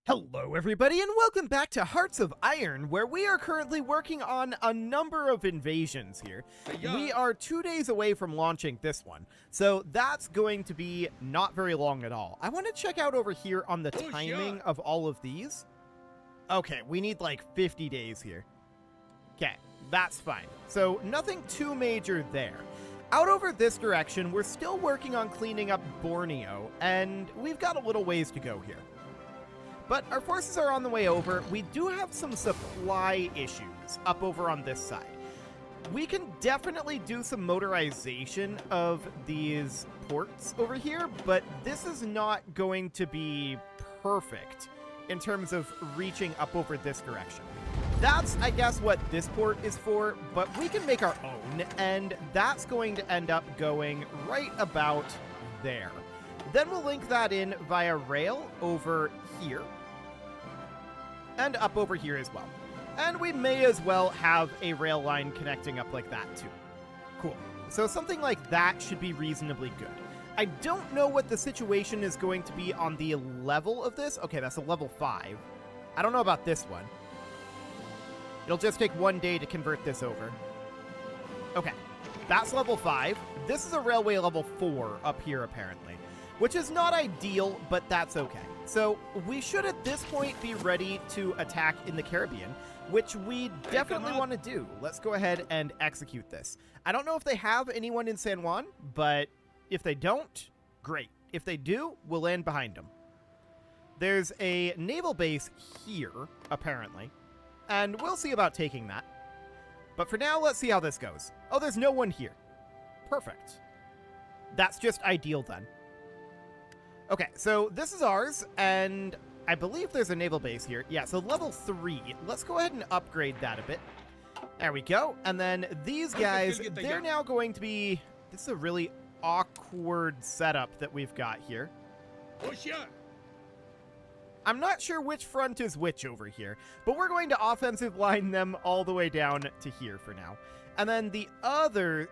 Hello everybody and welcome back to Hearts of Iron, where we are currently working on a number of invasions here. We are 2 days away from launching this one, so that's going to be not very long at all. I want to check out over here on the timing of all of these. Okay, we need like 50 days here. Okay, that's fine. So nothing too major there. Out over this direction, we're still working on cleaning up Borneo, and we've got a little ways to go here. But our forces are on the way over. We do have some supply issues up over on this side. We can definitely do some motorization of these ports over here, but this is not going to be perfect in terms of reaching up over this direction. That's, I guess, what this port is for, but we can make our own, and that's going to end up going right about there. Then we'll link that in via rail over here. And up over here as well. And we may as well have a rail line connecting up like that too. Cool. So something like that should be reasonably good. I don't know what the situation is going to be on the level of this. Okay, that's a level 5. I don't know about this one. It'll just take 1 day to convert this over. Okay, that's level 5. This is a railway level 4 up here apparently, which is not ideal, but that's okay. So we should at this point be ready to attack in the Caribbean, which we definitely want to do. Let's go ahead and execute this. I don't know if they have anyone in San Juan, but if they don't, great. If they do, we'll land behind them. There's a naval base here, apparently, and we'll see about taking that. But for now, let's see how this goes. Oh, there's no one here. Perfect. That's just ideal then. Okay, so this is ours, and I believe there's a naval base here. Yeah, so level 3. Let's go ahead and upgrade that a bit. There we go. And then these guys, they're now going to be... This is a really awkward setup that we've got here. I'm not sure which front is which over here, but we're going to offensive line them all the way down to here for now. And then the others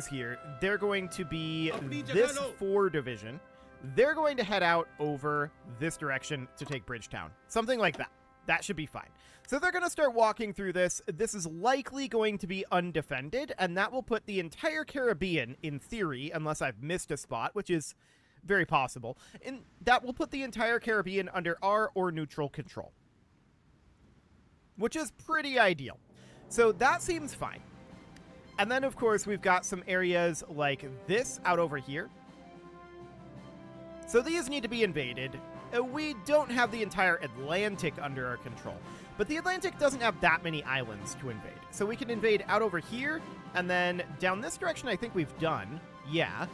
here, they're going to be this 4 division. They're going to head out over this direction to take Bridgetown. Something like that. That should be fine. So they're going to start walking through this. This is likely going to be undefended, and that will put the entire Caribbean, in theory, unless I've missed a spot, which is very possible, and that will put the entire Caribbean under our or neutral control, which is pretty ideal. So that seems fine. And then, of course, we've got some areas like this out over here. So these need to be invaded. We don't have the entire Atlantic under our control, but the Atlantic doesn't have that many islands to invade. So we can invade out over here, and then down this direction I think we've done. Yeah.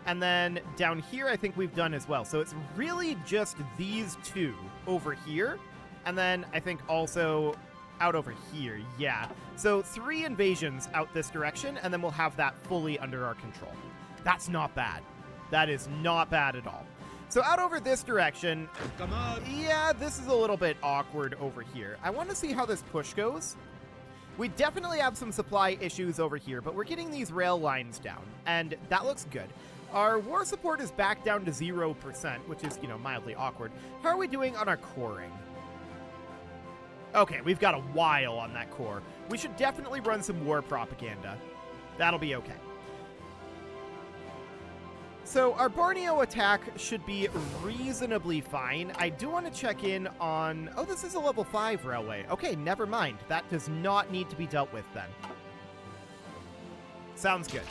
And then down here I think we've done as well. So it's really just these 2 over here, and then I think also out over here. Yeah. So 3 invasions out this direction, and then we'll have that fully under our control. That's not bad. That is not bad at all. So out over this direction, yeah, this is a little bit awkward over here. I want to see how this push goes. We definitely have some supply issues over here, but we're getting these rail lines down, and that looks good. Our war support is back down to 0%, which is, you know, mildly awkward. How are we doing on our coring? Okay, we've got a while on that core. We should definitely run some war propaganda. That'll be okay. So our Borneo attack should be reasonably fine. I do want to check in on... Oh, this is a level 5 railway. Okay, never mind. That does not need to be dealt with then. Sounds good.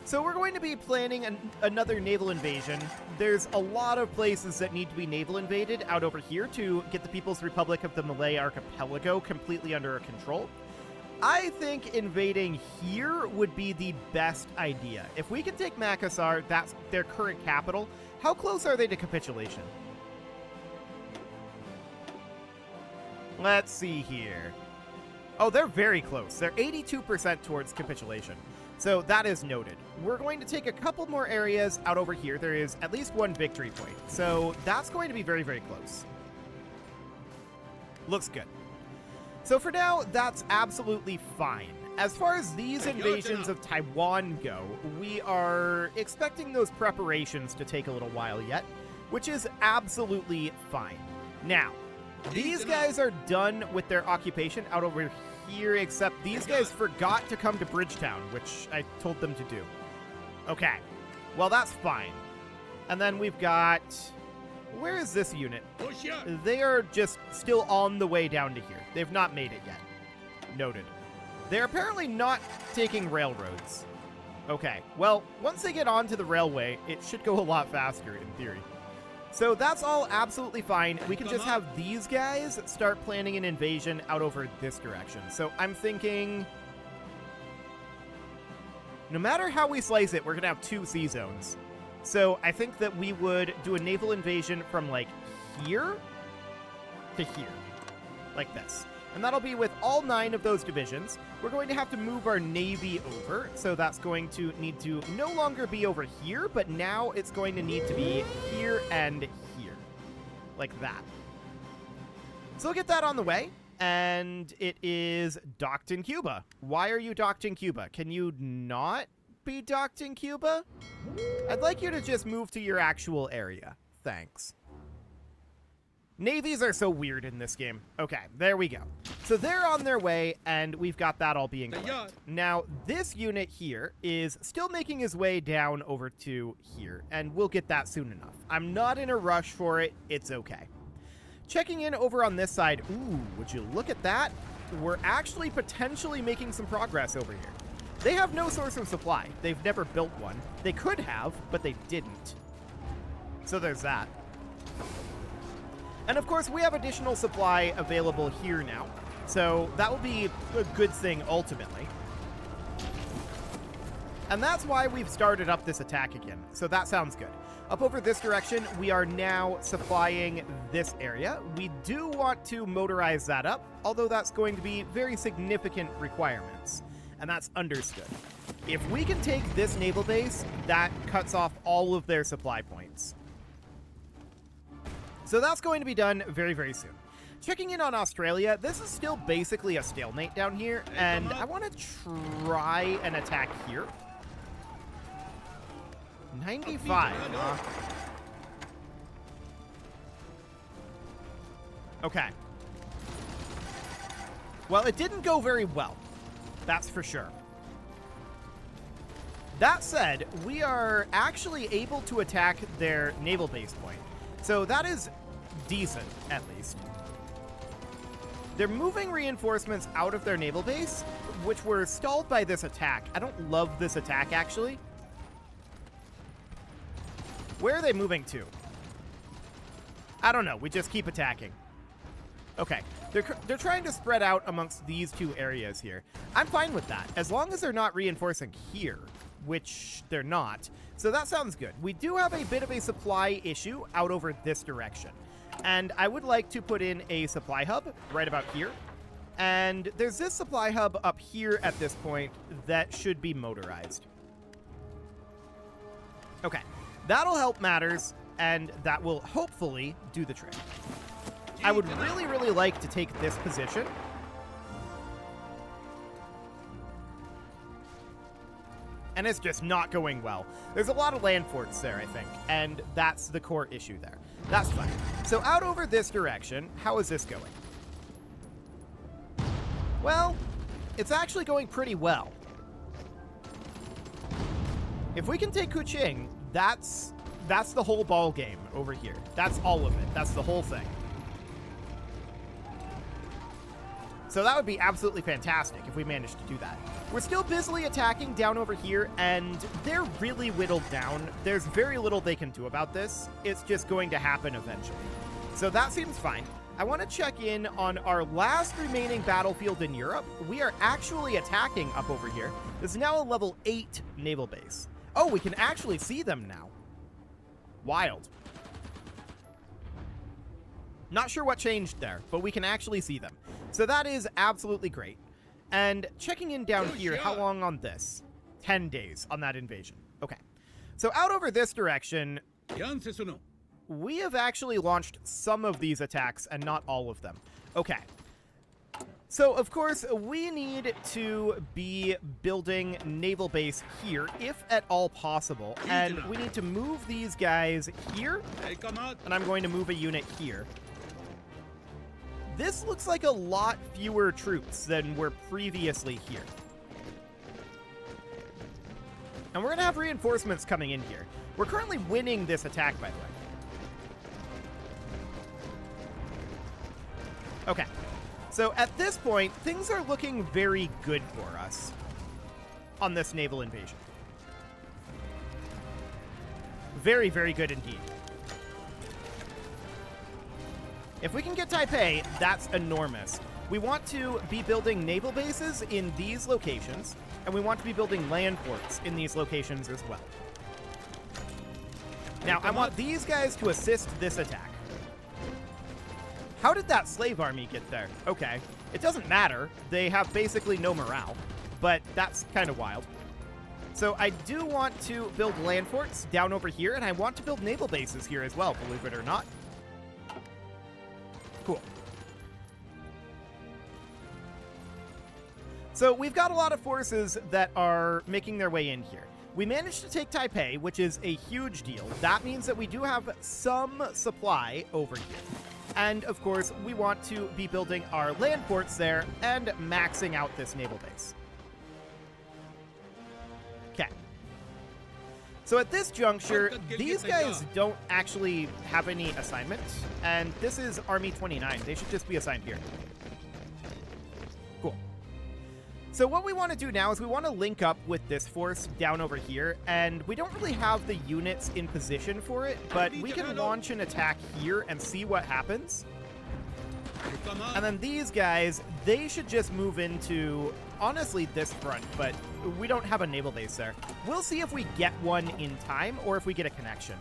So we're going to be planning another naval invasion. There's a lot of places that need to be naval invaded out over here to get the People's Republic of the Malay Archipelago completely under our control. I think invading here would be the best idea. If we can take Makassar, that's their current capital. How close are they to capitulation? Let's see here. Oh, they're very close. They're 82% towards capitulation. So that is noted. We're going to take a couple more areas out over here. There is at least 1 victory point. So that's going to be very, very close. Looks good. So for now, that's absolutely fine. As far as these invasions of Taiwan go, we are expecting those preparations to take a little while yet, which is absolutely fine. Now, these guys are done with their occupation out over here, except these guys forgot to come to Bridgetown, which I told them to do. Okay. Well, that's fine. And then we've got... Where is this unit? They are just still on the way down to here. They've not made it yet. Noted. They're apparently not taking railroads. Okay. Well, once they get onto the railway, it should go a lot faster, in theory. So that's all absolutely fine. We can just have these guys start planning an invasion out over this direction. So I'm thinking... No matter how we slice it, we're going to have 2 sea zones. So I think that we would do a naval invasion from, like, here to here. Like this. And that'll be with all 9 of those divisions. We're going to have to move our navy over. So that's going to need to no longer be over here, but now it's going to need to be here and here. Like that. So we'll get that on the way. And it is docked in Cuba. Why are you docked in Cuba? Can you not be docked in Cuba? I'd like you to just move to your actual area. Thanks. Navies are so weird in this game. Okay, there we go. So they're on their way, and we've got that all being correct. Now, this unit here is still making his way down over to here, and we'll get that soon enough. I'm not in a rush for it. It's okay. Checking in over on this side. Ooh, would you look at that? We're actually potentially making some progress over here. They have no source of supply. They've never built one. They could have, but they didn't. So there's that. And of course, we have additional supply available here now. So that will be a good thing ultimately. And that's why we've started up this attack again. So that sounds good. Up over this direction, we are now supplying this area. We do want to motorize that up, although that's going to be very significant requirements. And that's understood. If we can take this naval base, that cuts off all of their supply points. So that's going to be done very, very soon. Checking in on Australia, this is still basically a stalemate down here, and I want to try an attack here. 95, huh? Okay. Well, it didn't go very well. That's for sure. That said, we are actually able to attack their naval base point. So that is decent, at least. They're moving reinforcements out of their naval base, which were stalled by this attack. I don't love this attack, actually. Where are they moving to? I don't know. We just keep attacking. Okay. They're trying to spread out amongst these 2 areas here. I'm fine with that, as long as they're not reinforcing here, which they're not. So that sounds good. We do have a bit of a supply issue out over this direction. And I would like to put in a supply hub right about here. And there's this supply hub up here at this point that should be motorized. Okay. That'll help matters, and that will hopefully do the trick. I would really, really like to take this position. And it's just not going well. There's a lot of land forts there, I think, and that's the core issue there. That's fine. So out over this direction, how is this going? Well, it's actually going pretty well. If we can take Kuching, that's the whole ball game over here. That's all of it. That's the whole thing. So that would be absolutely fantastic if we managed to do that. We're still busily attacking down over here, and they're really whittled down. There's very little they can do about this. It's just going to happen eventually. So that seems fine. I want to check in on our last remaining battlefield in Europe. We are actually attacking up over here. This is now a level 8 naval base. Oh, we can actually see them now. Wild. Not sure what changed there, but we can actually see them. So that is absolutely great. And checking in down here, how long on this? 10 days on that invasion. Okay. So out over this direction, we have actually launched some of these attacks and not all of them. Okay. So, of course, we need to be building naval base here, if at all possible. And we need to move these guys here. And I'm going to move a unit here. this looks like a lot fewer troops than were previously here. And we're going to have reinforcements coming in here. We're currently winning this attack, by the way. Okay. So at this point, things are looking very good for us on this naval invasion. Very, very good indeed. If we can get Taipei, that's enormous. We want to be building naval bases in these locations, and we want to be building land forts in these locations as well. Now, I want these guys to assist this attack. How did that slave army get there? Okay. It doesn't matter. They have basically no morale, but that's kind of wild. So I do want to build land forts down over here, and I want to build naval bases here as well, believe it or not. Cool. So we've got a lot of forces that are making their way in here. We managed to take Taipei, which is a huge deal. That means that we do have some supply over here. And, of course, we want to be building our land forts there and maxing out this naval base. Okay. So at this juncture, these guys don't actually have any assignments, and this is Army 29. They should just be assigned here. Cool. So what we want to do now is we want to link up with this force down over here, and we don't really have the units in position for it, but we can launch an attack here and see what happens. And then these guys, they should just move into, honestly, this front, but we don't have a naval base there. We'll see if we get one in time or if we get a connection.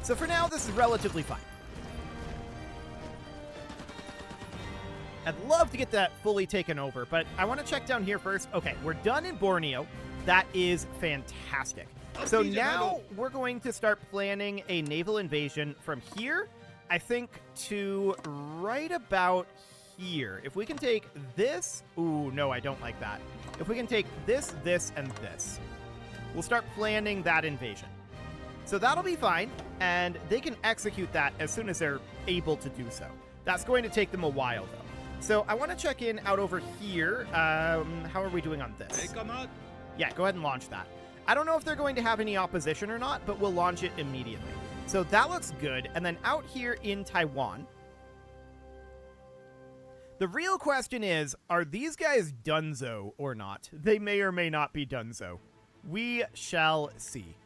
So for now, this is relatively fine. I'd love to get that fully taken over, but I want to check down here first. Okay, we're done in Borneo. That is fantastic. So now we're going to start planning a naval invasion from here, I think, to right about here. If we can take this... Ooh, no, I don't like that. If we can take this, this, and this, we'll start planning that invasion. So that'll be fine, and they can execute that as soon as they're able to do so. That's going to take them a while, though. So I want to check in out over here. How are we doing on this? Yeah, go ahead and launch that. I don't know if they're going to have any opposition or not, but we'll launch it immediately. So that looks good. And then out here in Taiwan, the real question is, are these guys donezo or not? They may or may not be donezo. We shall see.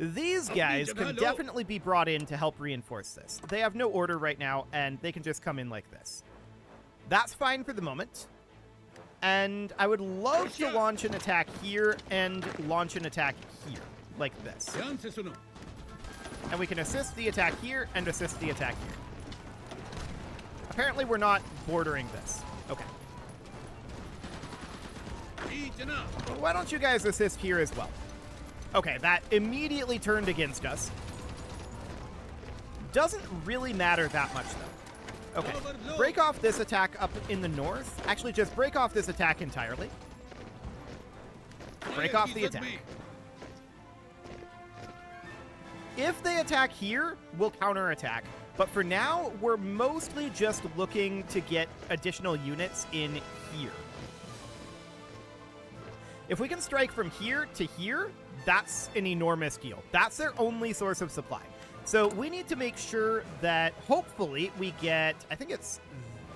These guys can definitely be brought in to help reinforce this. They have no order right now, and they can just come in like this. That's fine for the moment. And I would love to launch an attack here and launch an attack here, like this. And we can assist the attack here and assist the attack here. Apparently we're not bordering this. Okay. Well, why don't you guys assist here as well? Okay, that immediately turned against us. Doesn't really matter that much, though. Okay, break off this attack up in the north. Actually, just break off this attack entirely. Break off the attack. If they attack here, we'll counterattack. But for now, we're mostly just looking to get additional units in here. If we can strike from here to here, that's an enormous deal. That's their only source of supply. So we need to make sure that hopefully we get, I think it's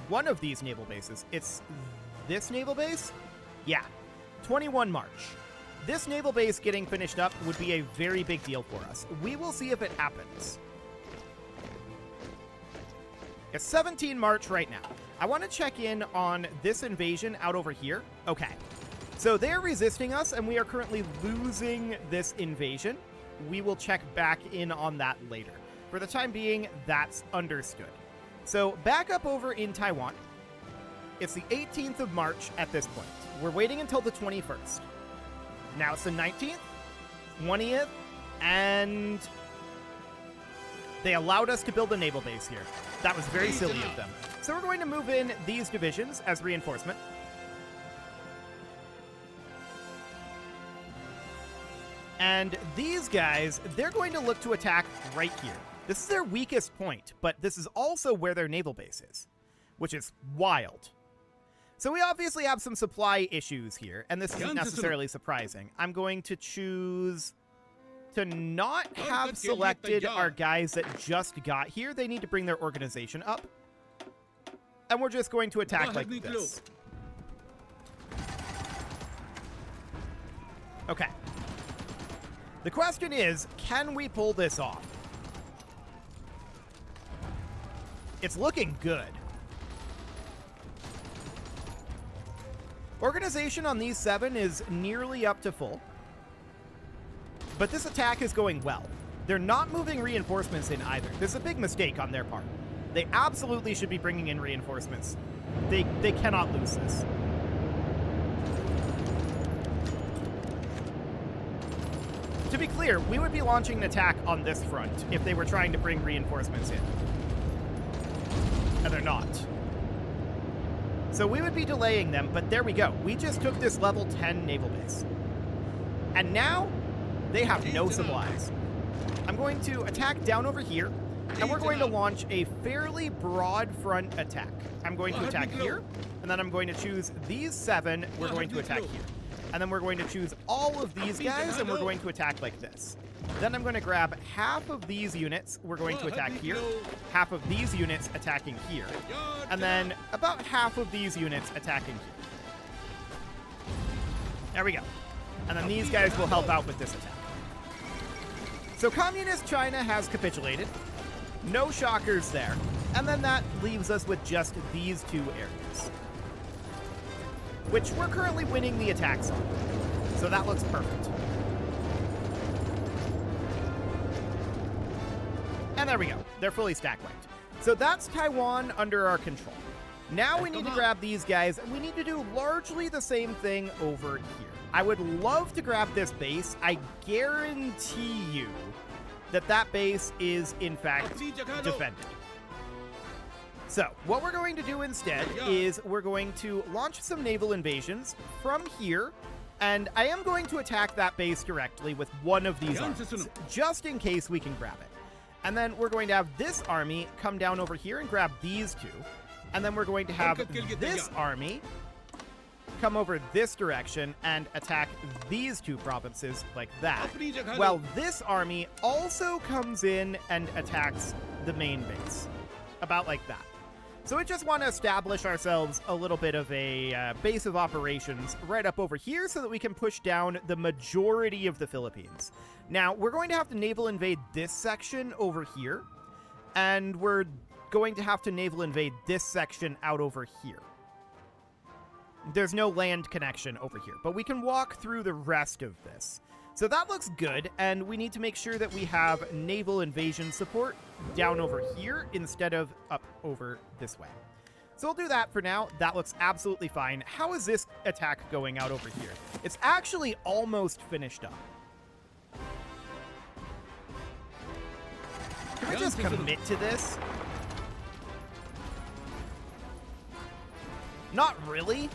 one of these naval bases. It's this naval base? Yeah, 21 March. This naval base getting finished up would be a very big deal for us. We will see if it happens. It's 17 March right now. I want to check in on this invasion out over here. Okay, so they're resisting us and we are currently losing this invasion. We will check back in on that later. For the time being, that's understood. So back up over in Taiwan. It's the 18th of March at this point. We're waiting until the 21st. Now it's the 19th, 20th, and they allowed us to build a naval base here. That was very silly of them. So we're going to move in these divisions as reinforcement. And these guys, they're going to look to attack right here. This is their weakest point, but this is also where their naval base is, which is wild. So we obviously have some supply issues here, and this isn't necessarily surprising. I'm going to choose to not have selected our guys that just got here. They need to bring their organization up. And we're just going to attack like this. Okay. The question is, can we pull this off? It's looking good. Organization on these 7 is nearly up to full. But this attack is going well. They're not moving reinforcements in either. This is a big mistake on their part. They absolutely should be bringing in reinforcements. They cannot lose this. To be clear, we would be launching an attack on this front if they were trying to bring reinforcements in. And they're not. So we would be delaying them, but there we go. We just took this level 10 naval base. And now, they have no supplies. I'm going to attack down over here, and we're going to launch a fairly broad front attack. I'm going to attack here, and then I'm going to choose these 7. We're going to attack here. And then we're going to choose all of these guys, and we're going to attack like this. Then I'm going to grab half of these units. We're going to attack here. Half of these units attacking here. And then about half of these units attacking here. There we go. And then these guys will help out with this attack. So Communist China has capitulated. No shockers there. And then that leaves us with just these 2 areas, which we're currently winning the attacks on. So that looks perfect. And there we go. They're fully stack wiped. So that's Taiwan under our control. Now we need to grab these guys, and we need to do largely the same thing over here. I would love to grab this base. I guarantee you that that base is, in fact, defended. So what we're going to do instead is we're going to launch some naval invasions from here, and I am going to attack that base directly with one of these armies, just in case we can grab it. And then we're going to have this army come down over here and grab these 2. And then we're going to have this army come over this direction and attack these 2 provinces like that. While this army also comes in and attacks the main base, about like that. So we just want to establish ourselves a little bit of a base of operations right up over here so that we can push down the majority of the Philippines. Now, we're going to have to naval invade this section over here, and we're going to have to naval invade this section out over here. There's no land connection over here, but we can walk through the rest of this. So that looks good, and we need to make sure that we have naval invasion support down over here instead of up over this way. So we'll do that for now. That looks absolutely fine. How is this attack going out over here? It's actually almost finished up. Can we just commit to this? Not really.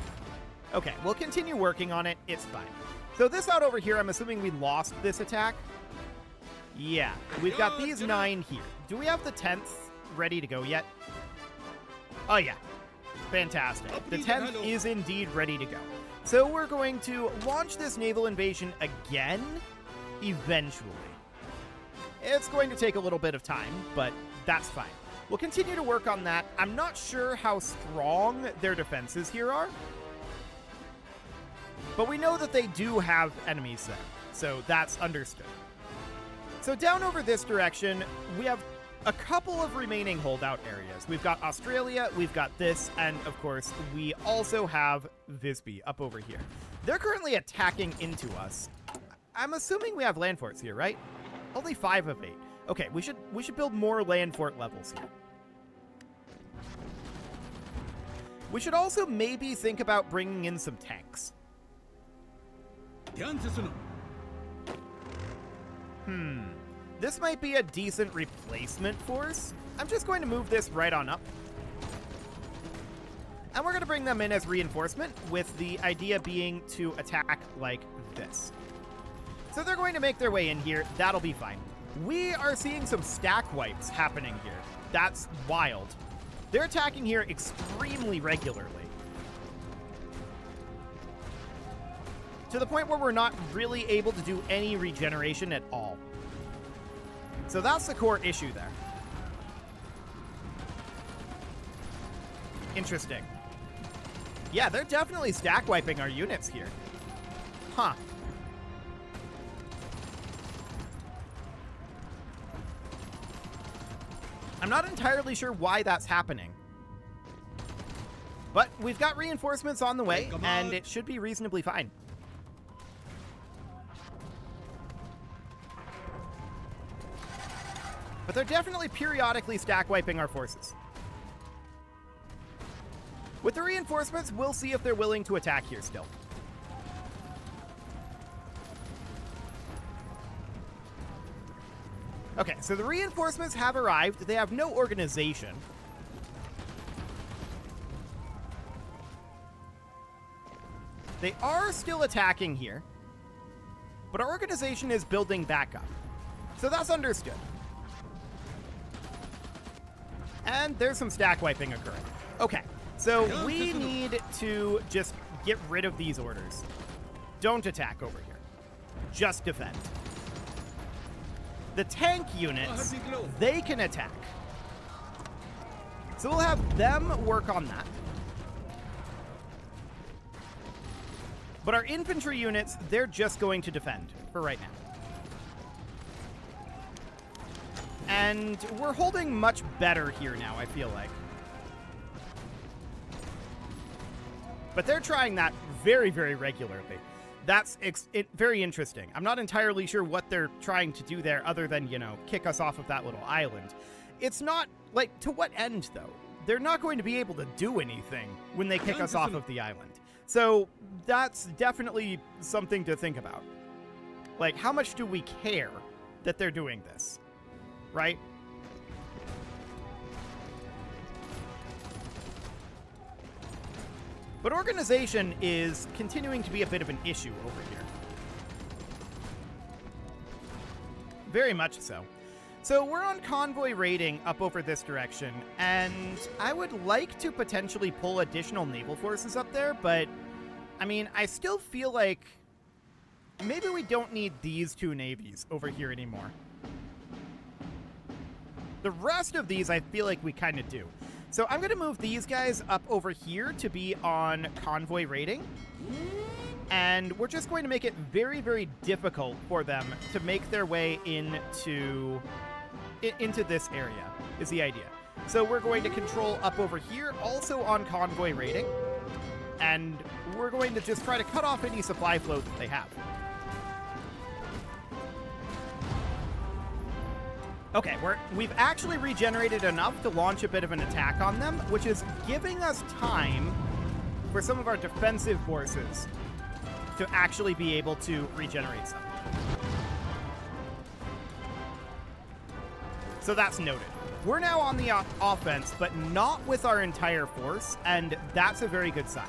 Okay, we'll continue working on it. It's fine. So this out over here, I'm assuming we lost this attack. Yeah, we've got these 9 here. Do we have the 10th ready to go yet? Oh yeah, fantastic. The 10th is indeed ready to go. So we're going to launch this naval invasion again, eventually. It's going to take a little bit of time, but that's fine. We'll continue to work on that. I'm not sure how strong their defenses here are, but we know that they do have enemies there, so that's understood. So down over this direction, we have a couple of remaining holdout areas. We've got Australia, we've got this, and of course, we also have Visby up over here. They're currently attacking into us. I'm assuming we have land forts here, right? Only 5 of 8. Okay, we should build more land fort levels here. We should also maybe think about bringing in some tanks. This might be a decent replacement force. I'm just going to move this right on up. And we're going to bring them in as reinforcement, with the idea being to attack like this. So they're going to make their way in here. That'll be fine. We are seeing some stack wipes happening here. That's wild. They're attacking here extremely regularly. To the point where we're not really able to do any regeneration at all. So that's the core issue there. Interesting. Yeah, they're definitely stack wiping our units here. Huh. I'm not entirely sure why that's happening. But we've got reinforcements on the way, and it should be reasonably fine. But they're definitely periodically stack wiping our forces. With the reinforcements, we'll see if they're willing to attack here still. Okay, so the reinforcements have arrived. They have no organization. They are still attacking here, but our organization is building back up. So that's understood. And there's some stack wiping occurring. Okay, so we need to just get rid of these orders. Don't attack over here. Just defend. The tank units, they can attack. So we'll have them work on that. But our infantry units, they're just going to defend for right now. And we're holding much better here now, I feel like. But they're trying that very, very regularly. That's very interesting. I'm not entirely sure what they're trying to do there other than, you know, kick us off of that little island. It's not, like, to what end, though? They're not going to be able to do anything when they kick us off of the island. So that's definitely something to think about. Like, how much do we care that they're doing this? Right? But organization is continuing to be a bit of an issue over here. Very much so. So we're on convoy raiding up over this direction, and I would like to potentially pull additional naval forces up there, but, I mean, I still feel like maybe we don't need these two navies over here anymore. The rest of these, I feel like we kind of do. So I'm going to move these guys up over here to be on convoy raiding. And we're just going to make it very, very difficult for them to make their way into this area, is the idea. So we're going to control up over here, also on convoy raiding. And we're going to just try to cut off any supply flow that they have. Okay, we've actually regenerated enough to launch a bit of an attack on them, which is giving us time for some of our defensive forces to actually be able to regenerate some. So that's noted. We're now on the offense, but not with our entire force, and that's a very good sign.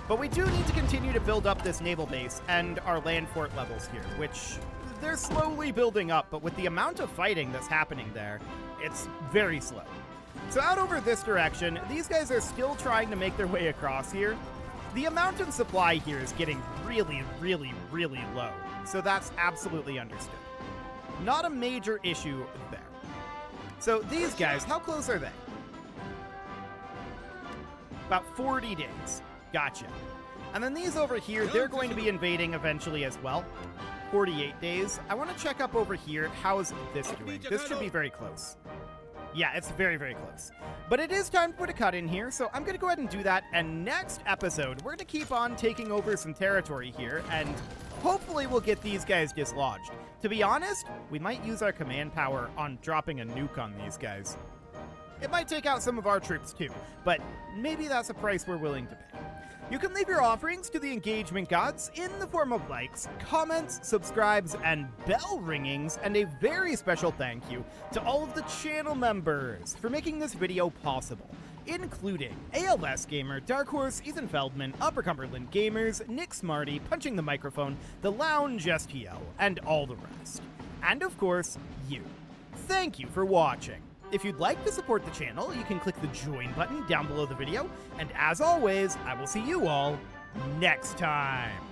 But we do need to continue to build up this naval base and our land fort levels here, which they're slowly building up, but with the amount of fighting that's happening there, it's very slow. So out over this direction, these guys are still trying to make their way across here. The amount of supply here is getting really, really, really low, so that's absolutely understood. Not a major issue there. So these guys, how close are they? About 40 days. Gotcha. And then these over here, they're going to be invading eventually as well. 48 days. I want to check up over here. How's this doing? This should be very close. Yeah, it's very, very close. But it is time to put a cut in here, so I'm going to go ahead and do that. And next episode, we're going to keep on taking over some territory here, and hopefully we'll get these guys dislodged. To be honest, we might use our command power on dropping a nuke on these guys. It might take out some of our troops too, but maybe that's a price we're willing to pay. You can leave your offerings to the engagement gods in the form of likes, comments, subscribes, and bell ringings, and a very special thank you to all of the channel members for making this video possible. including ALS Gamer, Dark Horse, Ethan Feldman, Upper Cumberland Gamers, Nick Smarty, Punching the Microphone, The Lounge STL, and all the rest. And of course, you. Thank you for watching. If you'd like to support the channel, you can click the join button down below the video, and as always, I will see you all next time.